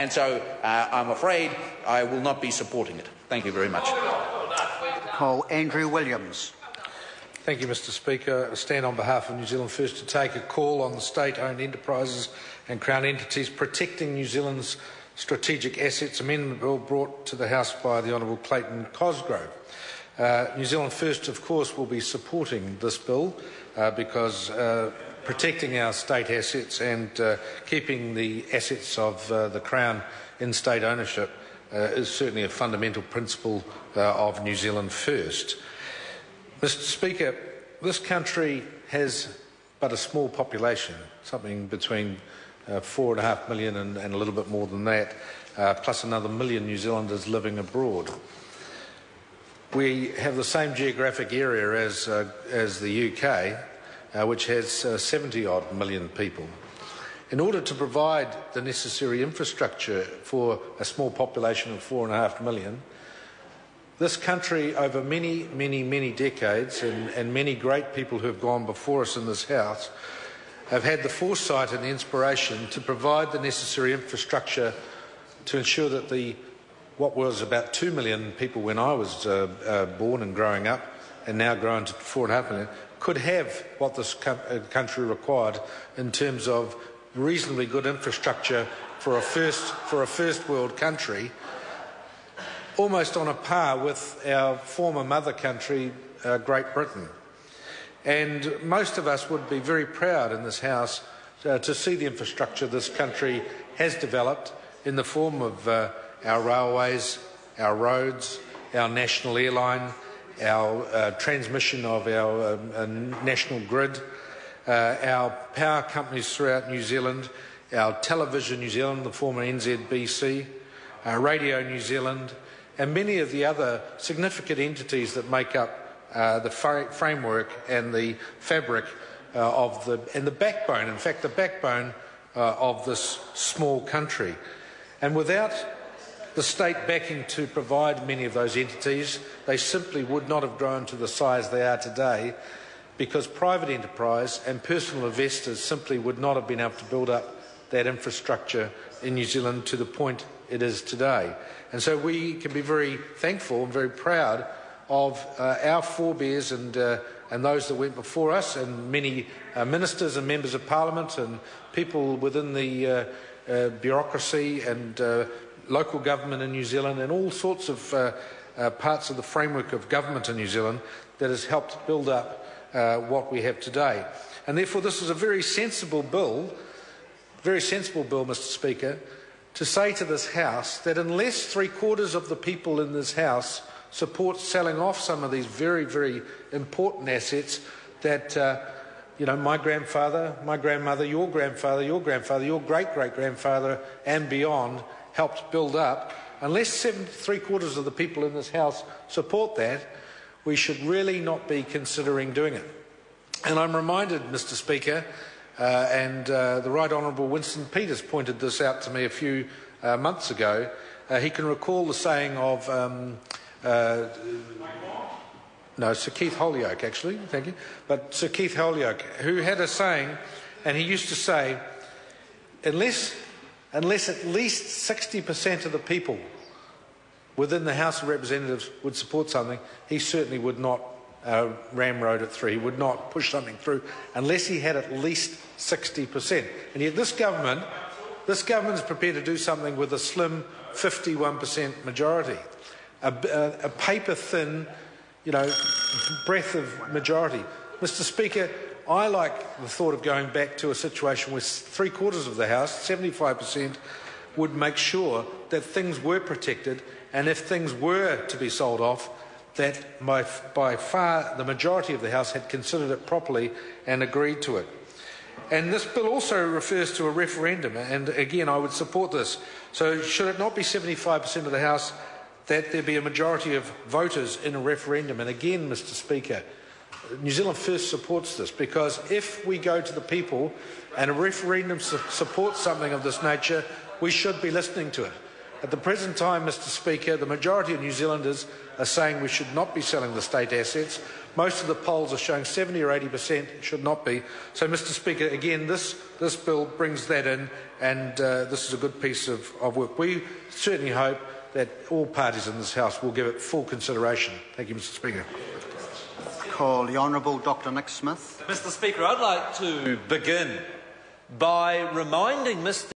And so I'm afraid I will not be supporting it. Thank you very much. Andrew Williams. Thank you, Mr Speaker. I stand on behalf of New Zealand First to take a call on the state-owned enterprises and Crown entities protecting New Zealand's strategic assets amendment bill brought to the House by the Honourable Clayton Cosgrove. New Zealand First, of course, will be supporting this bill because protecting our state assets and keeping the assets of the Crown in state ownership is certainly a fundamental principle of New Zealand First. Mr Speaker, this country has but a small population, something between 4.5 million and a little bit more than that, plus another million New Zealanders living abroad. We have the same geographic area as the UK, which has 70-odd million people. In order to provide the necessary infrastructure for a small population of 4.5 million, this country, over many decades, and many great people who have gone before us in this House, have had the foresight and the inspiration to provide the necessary infrastructure to ensure that what was about 2 million people when I was born and growing up, and now grown to 4.5 million, could have what this country required in terms of reasonably good infrastructure for a first world country, almost on a par with our former mother country, Great Britain. And most of us would be very proud in this House to see the infrastructure this country has developed in the form of our railways, our roads, our national airline, our transmission of our national grid, our power companies throughout New Zealand, our Television New Zealand, the former NZBC, Radio New Zealand, and many of the other significant entities that make up the framework and the fabric and the backbone, in fact, the backbone of this small country. And without the state backing to provide many of those entities, they simply would not have grown to the size they are today, because private enterprise and personal investors simply would not have been able to build up that infrastructure in New Zealand to the point it is today. And so we can be very thankful and very proud of our forebears and those that went before us, and many ministers and members of Parliament and people within the bureaucracy and local government in New Zealand, and all sorts of parts of the framework of government in New Zealand that has helped build up what we have today. And therefore this is a very sensible bill, Mr Speaker, to say to this House that unless 3/4 of the people in this House support selling off some of these very important assets that my grandfather, my grandmother, your grandfather, your great-great-grandfather and beyond helped build up, unless 3/4 of the people in this House support that, we should really not be considering doing it. And I'm reminded, Mr Speaker, and the Right Honourable Winston Peters pointed this out to me a few months ago. He can recall the saying of Sir Keith Holyoake, actually, thank you. But Sir Keith Holyoake, who had a saying, and he used to say, unless at least 60% of the people within the House of Representatives would support something, he certainly would not ramrod it through. He would not push something through unless he had at least 60%. And yet this government is prepared to do something with a slim 51% majority, a paper-thin, breadth of majority. Mr Speaker, I like the thought of going back to a situation where 3/4 of the House, 75%, would make sure that things were protected, and if things were to be sold off, that by far the majority of the House had considered it properly and agreed to it. And this bill also refers to a referendum, and again I would support this. So should it not be 75% of the House that there be a majority of voters in a referendum? And again, Mr Speaker, New Zealand First supports this, because if we go to the people and a referendum supports something of this nature, we should be listening to it. At the present time, Mr Speaker, the majority of New Zealanders are saying we should not be selling the state assets. Most of the polls are showing 70 or 80% it should not be. So, Mr Speaker, again, this bill brings that in, and this is a good piece of work. We certainly hope that all parties in this House will give it full consideration. Thank you, Mr Speaker. Call the Honourable Dr Nick Smith. Mr Speaker, I'd like to begin by reminding Mr